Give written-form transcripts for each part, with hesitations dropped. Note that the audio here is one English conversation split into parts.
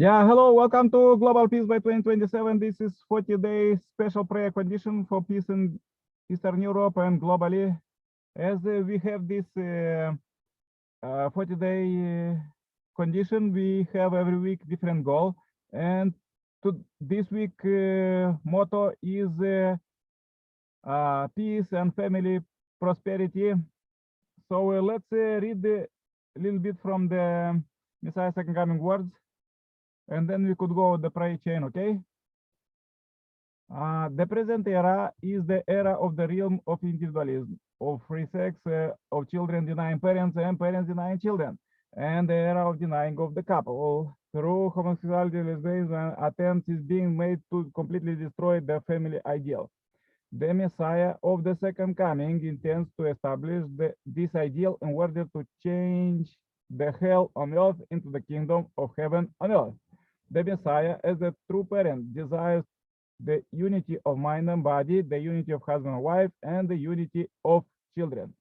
Yeah, hello, welcome to Global Peace by 2027. This is 40-day special prayer condition for peace in Eastern Europe and globally. As we have this 40-day condition, we have every week different goal. And this week motto is peace and family prosperity. So let's read a little bit from the Messiah's second coming words. And then we could go the prayer chain, okay? The present era is the era of the realm of individualism, of free sex, of children denying parents and parents denying children, and the era of denying of the couple. Through homosexuality, lesbianism, attempts is being made to completely destroy the family ideal. The Messiah of the second coming intends to establish this ideal in order to change the hell on earth into the kingdom of heaven on earth. The Messiah, as a true parent, desires the unity of mind and body, the unity of husband and wife, and the unity of children.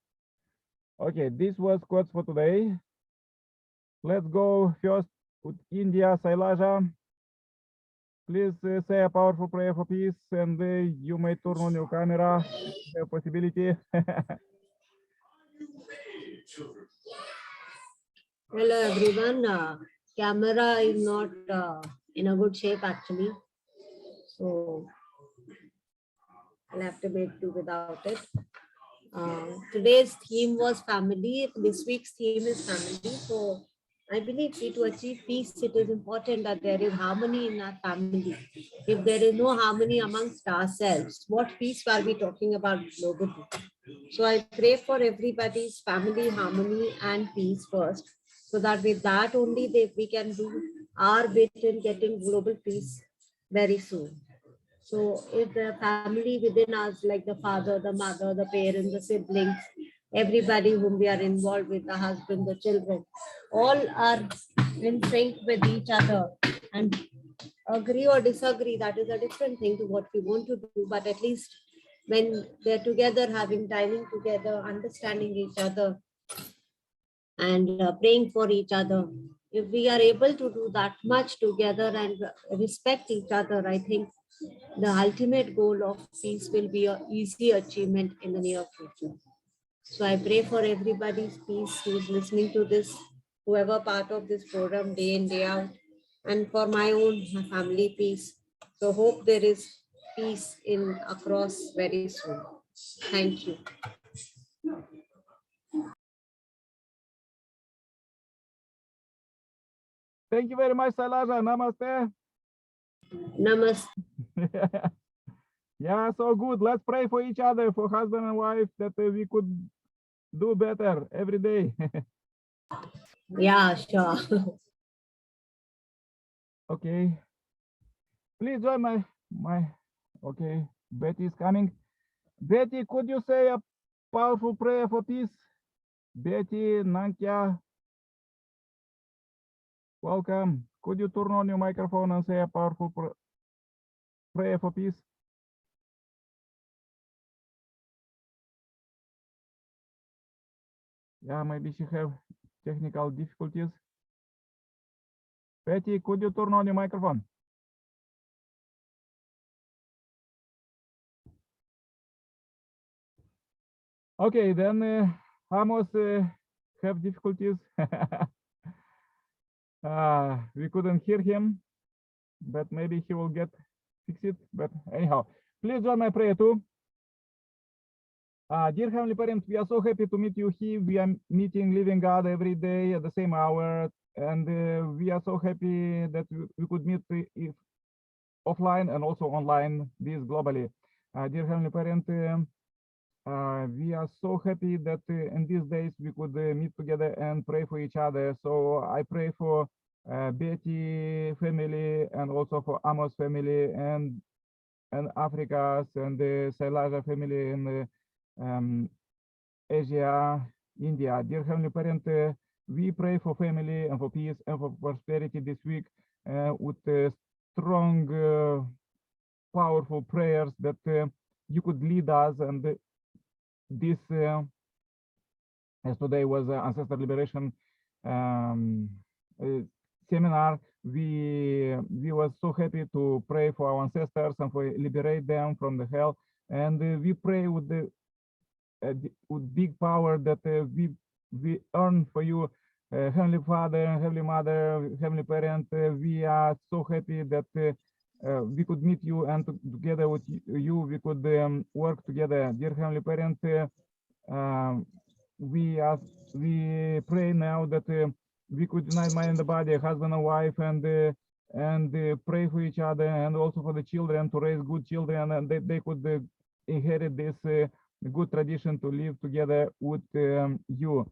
Okay, this was quotes for today. Let's go first with India. Sailaja, please say a powerful prayer for peace, and you may turn on your camera, the possibility. Hello everyone. Camera is not in a good shape actually, so I'll have to do without it. Today's theme was family. This week's theme is family. So I believe to achieve peace, it is important that there is harmony in our family. If there is no harmony amongst ourselves, what peace are we talking about globally? So I pray for everybody's family harmony and peace first, so that with that only we can do our bit in getting global peace very soon. So if the family within us, like the father, the mother, the parents, the siblings, everybody whom we are involved with, the husband, the children, all are in sync with each other and agree or disagree, that is a different thing to what we want to do, but at least when they're together, having dining together, understanding each other and praying for each other, if we are able to do that much together and respect each other, I think the ultimate goal of peace will be an easy achievement in the near future. So I pray for everybody's peace who is listening to this, whoever part of this program day in, day out, and for my own family peace. So hope there is peace in across very soon. Thank you. Thank you very much, Sailaja. Namaste. Namaste. Yeah, so good. Let's pray for each other, for husband and wife, that we could do better every day. Yeah, sure. Okay. Please join my. Okay. Betty is coming. Betty, could you say a powerful prayer for peace? Betty, Nankya, welcome. Could you turn on your microphone and say a powerful prayer for peace? Yeah, maybe she have technical difficulties. Betty, could you turn on your microphone? Okay, then Amos have difficulties. We couldn't hear him, but maybe he will get fixed. But anyhow, please join my prayer too. Dear Heavenly Parent, we are so happy to meet you here. We are meeting Living God every day at the same hour, and we are so happy that we could meet if offline and also online, this globally. Dear Heavenly Parent, we are so happy that in these days we could meet together and pray for each other. So I pray for Betty family and also for Amos family and Africa's and the Sailaja family in Asia, India. Dear Heavenly Parent, we pray for family and for peace and for prosperity this week with strong, powerful prayers that you could lead us. And this, as today was Ancestor Liberation seminar, we were so happy to pray for our ancestors and for liberate them from the hell. And we pray with the with big power that we earn for you, Heavenly Father, Heavenly Mother, Heavenly Parent. We are so happy that we could meet you, and together with you we could work together. Dear Heavenly Parent, um, we pray now that we could unite mind and the body, husband and wife, and pray for each other, and also for the children, to raise good children, and they could inherit this good tradition to live together with you.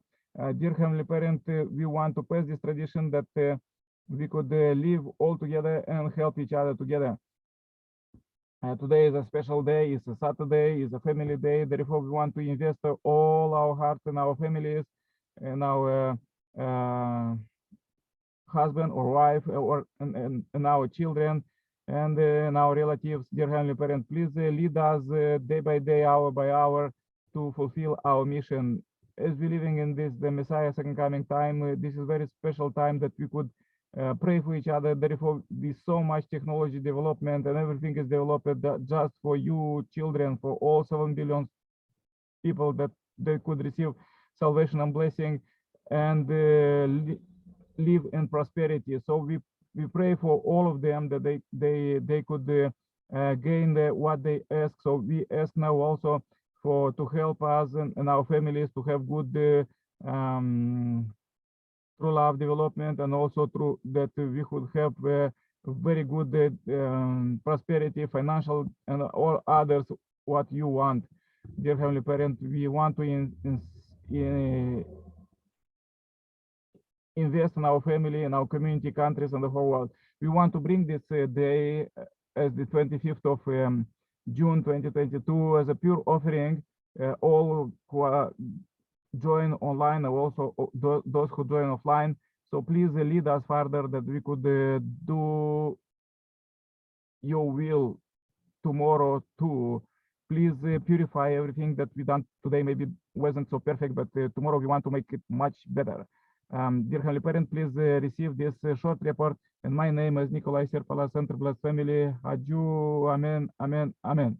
Dear Heavenly Parent, we want to pass this tradition that we could live all together and help each other together. Today is a special day, it's a Saturday, it's a family day, therefore we want to invest all our hearts in our families, and our husband or wife, or and our children, and our relatives. Dear Heavenly Parent, please lead us day by day, hour by hour, to fulfill our mission. As we're living in this, the Messiah second coming time, this is very special time that we could pray for each other. Therefore, with so much technology development, and everything is developed just for you children, for all 7 billion people, that they could receive salvation and blessing, and live in prosperity. So we pray for all of them, that they could gain what they ask. So we ask now also to help us and our families to have good true love development, and also through that we could have very good prosperity, financial, and all others what you want. Dear Heavenly Parent, we want to invest in our family, in our community, countries, and the whole world. We want to bring this day as the 25th of June 2022 as a pure offering. All who are join online, and also those who join offline. So please lead us further, that we could do your will tomorrow too. Please purify everything that we done today. Maybe wasn't so perfect, but tomorrow we want to make it much better. Dear Heavenly Parent, please receive this short report. And my name is Nikolai Serpala, Center Blessed Family. Aju, Amen, Amen, Amen.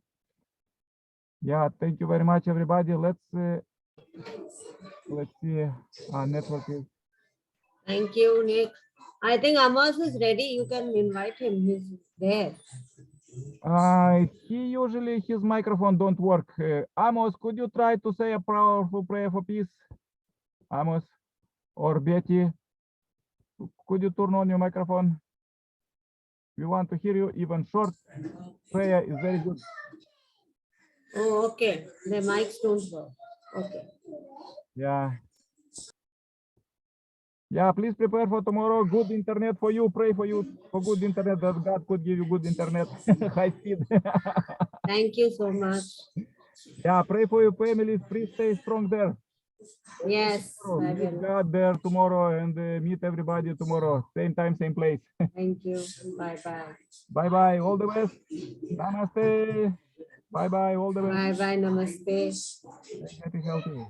Yeah, thank you very much, everybody. Let's see. Our network is. Thank you, Nick. I think Amos is ready. You can invite him. He's there. He usually, his microphone don't work. Amos, could you try to say a powerful prayer for peace? Amos or Betty, could you turn on your microphone? We want to hear you. Even short prayer is very good. Oh, okay. The mics don't work. Okay. Yeah. Yeah, please prepare for tomorrow. Good internet for you. Pray for you for good internet, that God could give you good internet, high speed. Thank you so much. Yeah, pray for your families. Please stay strong there. Yes, I Meet will. God there tomorrow, and meet everybody tomorrow. Same time, same place. Thank you. Bye-bye. Bye-bye. All the best. Namaste. Bye-bye. All the best. Bye-bye. Namaste. Happy, healthy.